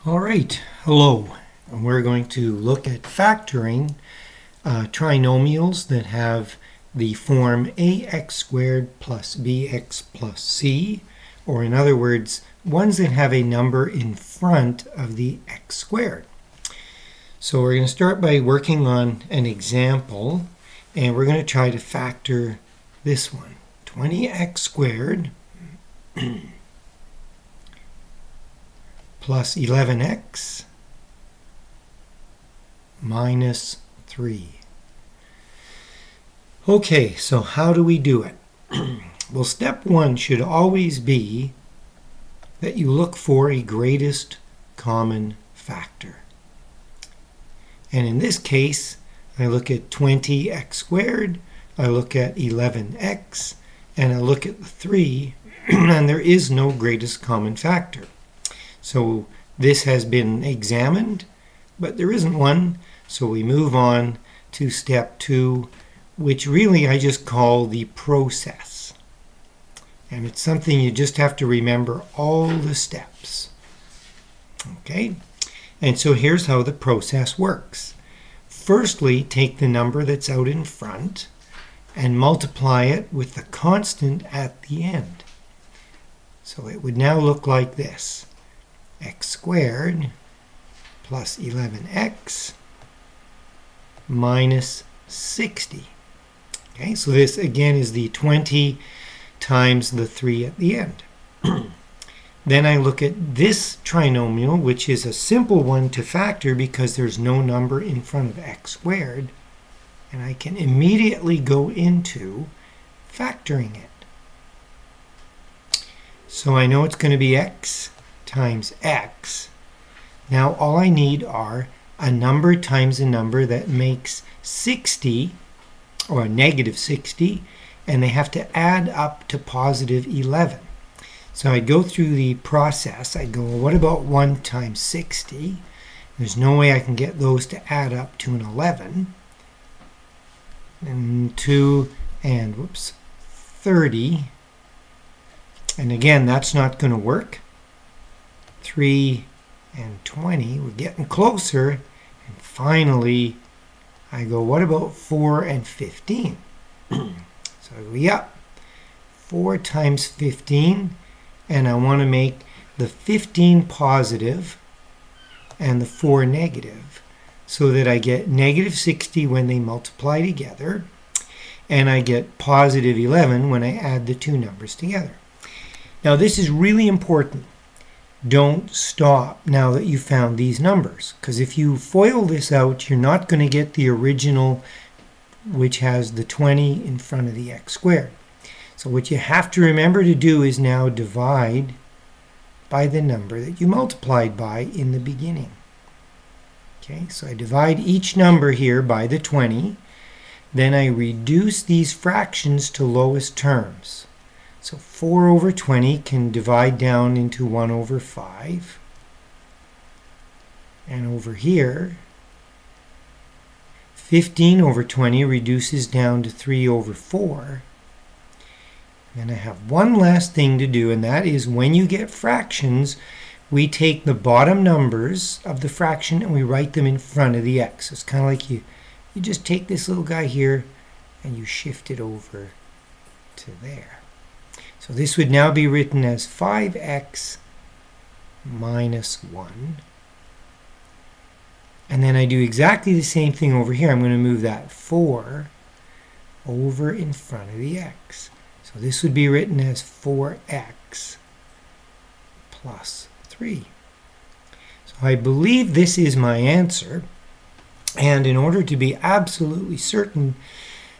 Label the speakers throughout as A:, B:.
A: All right, hello. And we're going to look at factoring trinomials that have the form ax squared plus bx plus c, or in other words, ones that have a number in front of the x squared. So we're going to start by working on an example, and we're going to try to factor this one, 20x squared plus 11x minus 3. Okay, so how do we do it? Well, step one should always be that you look for a greatest common factor. And in this case, I look at 20x squared, I look at 11x, and I look at the 3, and there is no greatest common factor. So this has been examined, but there isn't one, so we move on to step 2, which really I just call the process. And it's something you just have to remember all the steps. Okay? And so here's how the process works. Firstly, take the number that's out in front and multiply it with the constant at the end. So it would now look like this. X squared plus 11x minus 60. Okay, so this again is the 20 times the 3 at the end. Then I look at this trinomial, which is a simple one to factor because there's no number in front of x squared, and I can immediately go into factoring it. So I know it's going to be x times x. Now all I need are a number times a number that makes 60, or a negative 60, and they have to add up to positive 11. So I'd go through the process. I'd go, well, what about 1 times 60? There's no way I can get those to add up to an 11. And 2 and 30. And again, that's not going to work. 3 and 20. We're getting closer. And finally, I go, what about 4 and 15? So I go, yeah, 4 times 15. And I want to make the 15 positive and the 4 negative, so that I get negative 60 when they multiply together, and I get positive 11 when I add the two numbers together. Now this is really important. Don't stop now that you found these numbers, because if you FOIL this out, you're not going to get the original, which has the 20 in front of the x squared. So what you have to remember to do is now divide by the number that you multiplied by in the beginning. Okay, so I divide each number here by the 20. Then I reduce these fractions to lowest terms. So 4 over 20 can divide down into 1 over 5. And over here, 15 over 20 reduces down to 3 over 4. And I have one last thing to do, and that is when you get fractions, we take the bottom numbers of the fraction and we write them in front of the x. So it's kind of like you just take this little guy here and you shift it over to there. So this would now be written as 5x minus 1. And then I do exactly the same thing over here. I'm going to move that 4 over in front of the x. So this would be written as 4x plus 3. So I believe this is my answer. And in order to be absolutely certain,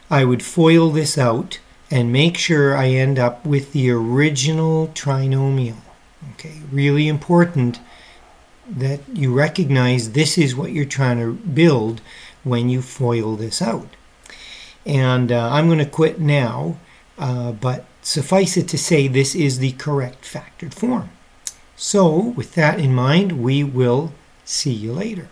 A: I would FOIL this out and make sure I end up with the original trinomial. Okay, really important that you recognize this is what you're trying to build when you FOIL this out. And I'm going to quit now. But suffice it to say, this is the correct factored form. So with that in mind, we will see you later.